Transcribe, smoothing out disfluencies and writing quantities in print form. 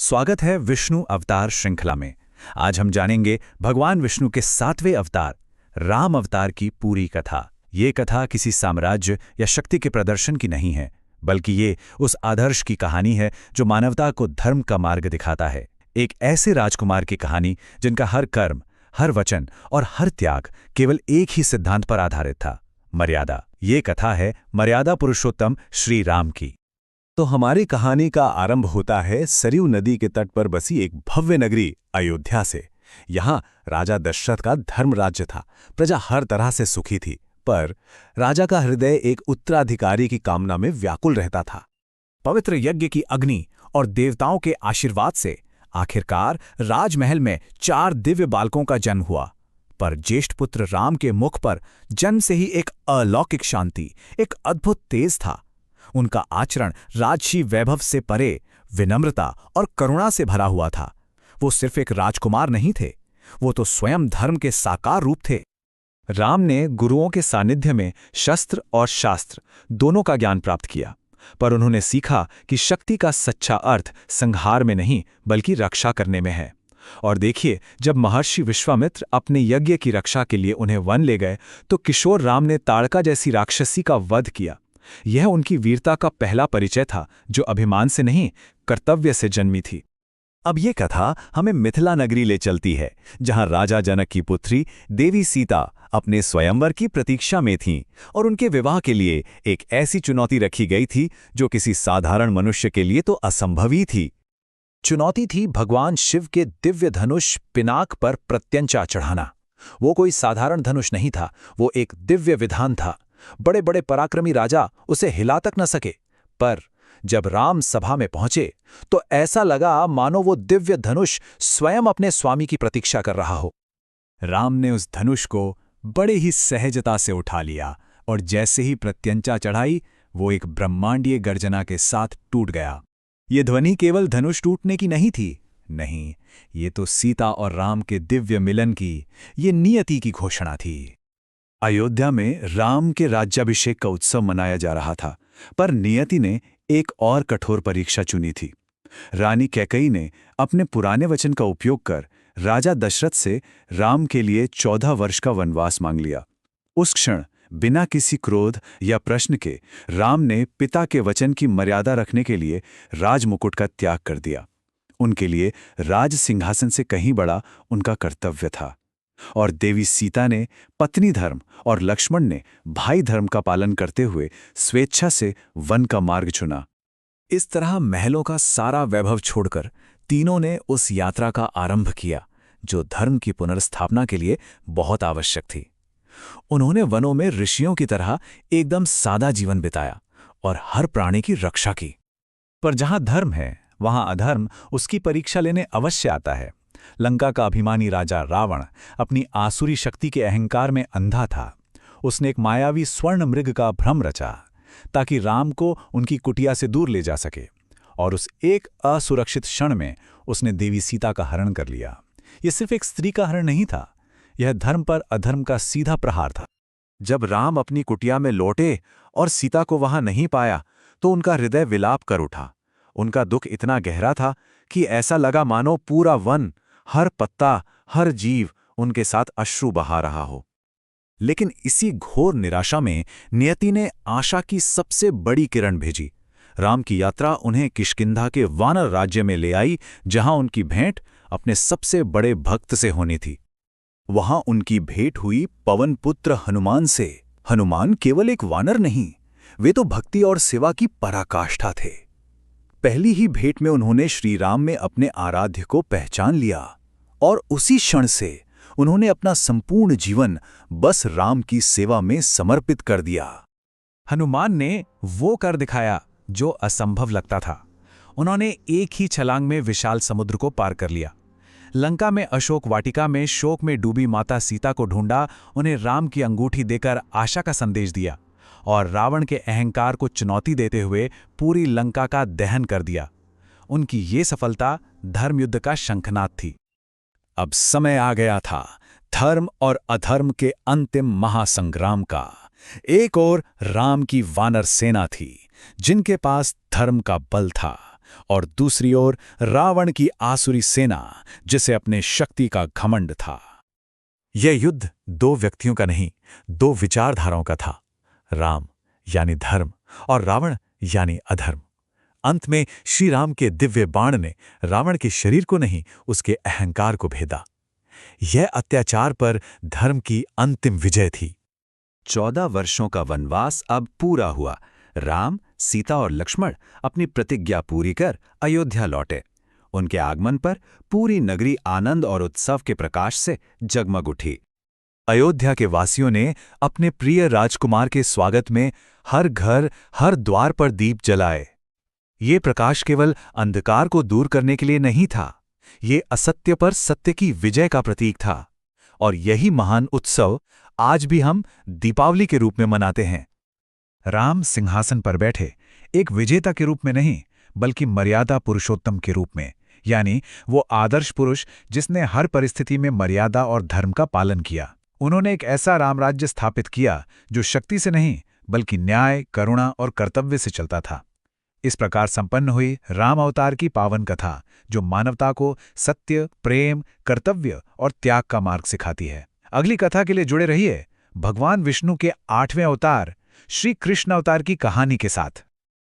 स्वागत है विष्णु अवतार श्रृंखला में। आज हम जानेंगे भगवान विष्णु के 7वें अवतार राम अवतार की पूरी कथा। ये कथा किसी साम्राज्य या शक्ति के प्रदर्शन की नहीं है, बल्कि ये उस आदर्श की कहानी है जो मानवता को धर्म का मार्ग दिखाता है। एक ऐसे राजकुमार की कहानी जिनका हर कर्म, हर वचन और हर त्याग केवल एक ही सिद्धांत पर आधारित था, मर्यादा। ये कथा है मर्यादा पुरुषोत्तम श्री राम की। तो हमारी कहानी का आरंभ होता है सरयू नदी के तट पर बसी एक भव्य नगरी अयोध्या से। यहाँ राजा दशरथ का धर्म राज्य था। प्रजा हर तरह से सुखी थी, पर राजा का हृदय एक उत्तराधिकारी की कामना में व्याकुल रहता था। पवित्र यज्ञ की अग्नि और देवताओं के आशीर्वाद से आखिरकार राजमहल में 4 दिव्य बालकों का जन्म हुआ। पर ज्येष्ठ पुत्र राम के मुख पर जन्म से ही एक अलौकिक शांति, एक अद्भुत तेज था। उनका आचरण राजसी वैभव से परे विनम्रता और करुणा से भरा हुआ था। वो सिर्फ एक राजकुमार नहीं थे, वो तो स्वयं धर्म के साकार रूप थे। राम ने गुरुओं के सानिध्य में शस्त्र और शास्त्र दोनों का ज्ञान प्राप्त किया, पर उन्होंने सीखा कि शक्ति का सच्चा अर्थ संहार में नहीं बल्कि रक्षा करने में है। और देखिए, जब महर्षि विश्वामित्र अपने यज्ञ की रक्षा के लिए उन्हें वन ले गए, तो किशोर राम ने ताड़का जैसी राक्षसी का वध किया। यह उनकी वीरता का पहला परिचय था, जो अभिमान से नहीं कर्तव्य से जन्मी थी। अब ये कथा हमें मिथिला नगरी ले चलती है, जहां राजा जनक की पुत्री देवी सीता अपने स्वयंवर की प्रतीक्षा में थीं और उनके विवाह के लिए एक ऐसी चुनौती रखी गई थी जो किसी साधारण मनुष्य के लिए तो असंभव ही थी। चुनौती थी भगवान शिव के दिव्य धनुष पिनाक पर प्रत्यंचा चढ़ाना। वो कोई साधारण धनुष नहीं था, वो एक दिव्य विधान था। बड़े बड़े पराक्रमी राजा उसे हिला तक न सके, पर जब राम सभा में पहुंचे तो ऐसा लगा मानो वो दिव्य धनुष स्वयं अपने स्वामी की प्रतीक्षा कर रहा हो। राम ने उस धनुष को बड़े ही सहजता से उठा लिया और जैसे ही प्रत्यंचा चढ़ाई, वो एक ब्रह्मांडीय गर्जना के साथ टूट गया। ये ध्वनि केवल धनुष टूटने की नहीं थी, नहीं, ये तो सीता और राम के दिव्य मिलन की, ये नियति की घोषणा थी। अयोध्या में राम के राज्याभिषेक का उत्सव मनाया जा रहा था, पर नियति ने एक और कठोर परीक्षा चुनी थी। रानी कैकेयी ने अपने पुराने वचन का उपयोग कर राजा दशरथ से राम के लिए 14 वर्ष का वनवास मांग लिया। उस क्षण बिना किसी क्रोध या प्रश्न के राम ने पिता के वचन की मर्यादा रखने के लिए राजमुकुट का त्याग कर दिया। उनके लिए राज सिंहासन से कहीं बड़ा उनका कर्तव्य था। और देवी सीता ने पत्नी धर्म और लक्ष्मण ने भाई धर्म का पालन करते हुए स्वेच्छा से वन का मार्ग चुना। इस तरह महलों का सारा वैभव छोड़कर तीनों ने उस यात्रा का आरंभ किया जो धर्म की पुनर्स्थापना के लिए बहुत आवश्यक थी। उन्होंने वनों में ऋषियों की तरह एकदम सादा जीवन बिताया और हर प्राणी की रक्षा की। पर जहां धर्म है, वहां अधर्म उसकी परीक्षा लेने अवश्य आता है। लंका का अभिमानी राजा रावण अपनी आसुरी शक्ति के अहंकार में अंधा था। उसने एक मायावी स्वर्ण मृग का भ्रम रचा ताकि राम को उनकी कुटिया से दूर ले जा सके, और उस एक असुरक्षित क्षण में उसने देवी सीता का हरण कर लिया। यह सिर्फ एक स्त्री का हरण नहीं था, यह धर्म पर अधर्म का सीधा प्रहार था। जब राम अपनी कुटिया में लौटे और सीता को वहां नहीं पाया, तो उनका हृदय विलाप कर उठा। उनका दुख इतना गहरा था कि ऐसा लगा मानो पूरा वन, हर पत्ता, हर जीव उनके साथ अश्रु बहा रहा हो। लेकिन इसी घोर निराशा में नियति ने आशा की सबसे बड़ी किरण भेजी। राम की यात्रा उन्हें किष्किंधा के वानर राज्य में ले आई, जहां उनकी भेंट अपने सबसे बड़े भक्त से होनी थी। वहां उनकी भेंट हुई पवन पुत्र हनुमान से। हनुमान केवल एक वानर नहीं, वे तो भक्ति और सेवा की पराकाष्ठा थे। पहली ही भेंट में उन्होंने श्री राम में अपने आराध्य को पहचान लिया और उसी क्षण से उन्होंने अपना संपूर्ण जीवन बस राम की सेवा में समर्पित कर दिया। हनुमान ने वो कर दिखाया जो असंभव लगता था। उन्होंने एक ही छलांग में विशाल समुद्र को पार कर लिया। लंका में अशोक वाटिका में शोक में डूबी माता सीता को ढूंढा, उन्हें राम की अंगूठी देकर आशा का संदेश दिया, और रावण के अहंकार को चुनौती देते हुए पूरी लंका का दहन कर दिया। उनकी ये सफलता धर्मयुद्ध का शंखनाद थी। अब समय आ गया था धर्म और अधर्म के अंतिम महासंग्राम का। एक ओर राम की वानर सेना थी, जिनके पास धर्म का बल था, और दूसरी ओर रावण की आसुरी सेना, जिसे अपने शक्ति का घमंड था। यह युद्ध दो व्यक्तियों का नहीं, दो विचारधाराओं का था। राम यानी धर्म और रावण यानी अधर्म। अंत में श्री राम के दिव्य बाण ने रावण के शरीर को नहीं, उसके अहंकार को भेदा। यह अत्याचार पर धर्म की अंतिम विजय थी। 14 वर्षों का वनवास अब पूरा हुआ। राम, सीता और लक्ष्मण अपनी प्रतिज्ञा पूरी कर अयोध्या लौटे। उनके आगमन पर पूरी नगरी आनंद और उत्सव के प्रकाश से जगमग उठी। अयोध्या के वासियों ने अपने प्रिय राजकुमार के स्वागत में हर घर, हर द्वार पर दीप जलाए। ये प्रकाश केवल अंधकार को दूर करने के लिए नहीं था, ये असत्य पर सत्य की विजय का प्रतीक था। और यही महान उत्सव आज भी हम दीपावली के रूप में मनाते हैं। राम सिंहासन पर बैठे एक विजेता के रूप में नहीं, बल्कि मर्यादा पुरुषोत्तम के रूप में, यानी वो आदर्श पुरुष जिसने हर परिस्थिति में मर्यादा और धर्म का पालन किया। उन्होंने एक ऐसा रामराज्य स्थापित किया जो शक्ति से नहीं, बल्कि न्याय, करुणा और कर्तव्य से चलता था। इस प्रकार संपन्न हुई राम अवतार की पावन कथा, जो मानवता को सत्य, प्रेम, कर्तव्य और त्याग का मार्ग सिखाती है। अगली कथा के लिए जुड़े रहिए भगवान विष्णु के 8वें अवतार श्री कृष्ण अवतार की कहानी के साथ।